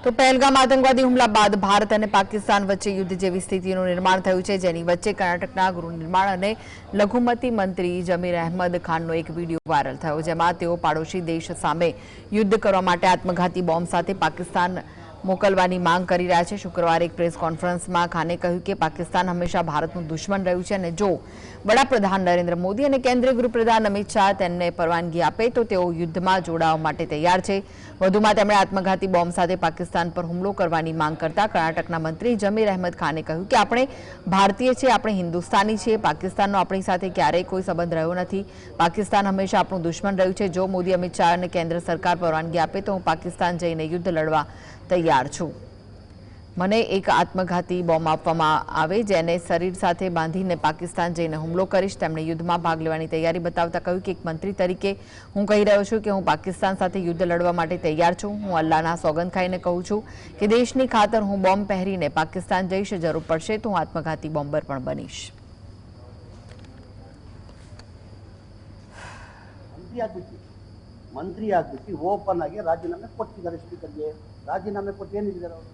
તો પહેલગામ આતંકવાદી હુમલા બાદ ભારત અને પાકિસ્તાન વચ્ચે યુદ્ધ જેવી સ્થિતિનું નિર્માણ થયું છે, જેની વચ્ચે કર્ણાટકના ગૃહ નિર્માણ અને લઘુમતી મંત્રી જમીર અહેમદ ખાનનો એક વિડીયો વાયરલ થયો, જેમાં તેઓ પાડોશી દેશ સામે યુદ્ધ કરવા માટે આત્મઘાતી બોમ્બ સાથે પાકિસ્તાન મોકલવાની માંગ કરી રહ્યા છે। શુક્રવારે એક પ્રેસ કોન્ફરન્સમાં ખાને કહ્યું કે પાકિસ્તાન હંમેશા ભારતનું દુશ્મન રહ્યું છે અને જો વડાપ્રધાન નરેન્દ્ર મોદી અને કેન્દ્રીય ગૃહપ્રધાન અમિત શાહ તેમને પરવાનગી આપે તો તેઓ યુદ્ધમાં જોડાવા માટે તૈયાર છે। વધુમાં તેમણે આત્મઘાતી બોમ્બ સાથે પાકિસ્તાન પર હુમલો કરવાની માંગ કરતા કર્ણાટકના મંત્રી જમીર અહેમદ ખાને કહ્યું કે આપણે ભારતીય છીએ, આપણે હિન્દુસ્તાની છીએ, પાકિસ્તાનનો આપણી સાથે ક્યારેય કોઈ સંબંધ રહ્યો નથી। પાકિસ્તાન હંમેશા આપણું દુશ્મન રહ્યું છે। જો મોદી, અમિત શાહ અને કેન્દ્ર સરકાર પરવાનગી આપે તો હું પાકિસ્તાન જઈને યુદ્ધ લડવા તૈયાર છું। મને એક આત્મઘાતી બોમ્બ આપવામાં આવે જેને શરીર સાથે બાંધીને પાકિસ્તાન જઈને હુમલો કરીશ। તેમણે યુદ્ધમાં ભાગ લેવાની તૈયારી બતાવતા કહ્યું કે એક મંત્રી તરીકે હું કહી રહ્યો છું કે હું પાકિસ્તાન સાથે યુદ્ધ લડવા માટે તૈયાર છું। હું અલ્લાહના સોગંદ ખાઈને કહું છું કે દેશની ખાતર હું બોમ્બ પહેરીને પાકિસ્તાન જઈશ। જરૂર પડશે તો હું આત્મઘાતી બોમ્બર પણ બનીશ। ಮಂತ್ರಿ ಆಗ್ಬಿಟ್ಟು ಓಪನ್ ಆಗಿ ರಾಜೀನಾಮೆ ಕೊಟ್ಟಿದ್ದಾರೆ ಸ್ಪೀಕರ್ಗೆ। ರಾಜೀನಾಮೆ ಕೊಟ್ಟು ಏನಿದ್ದಾರೆ ಅವರು?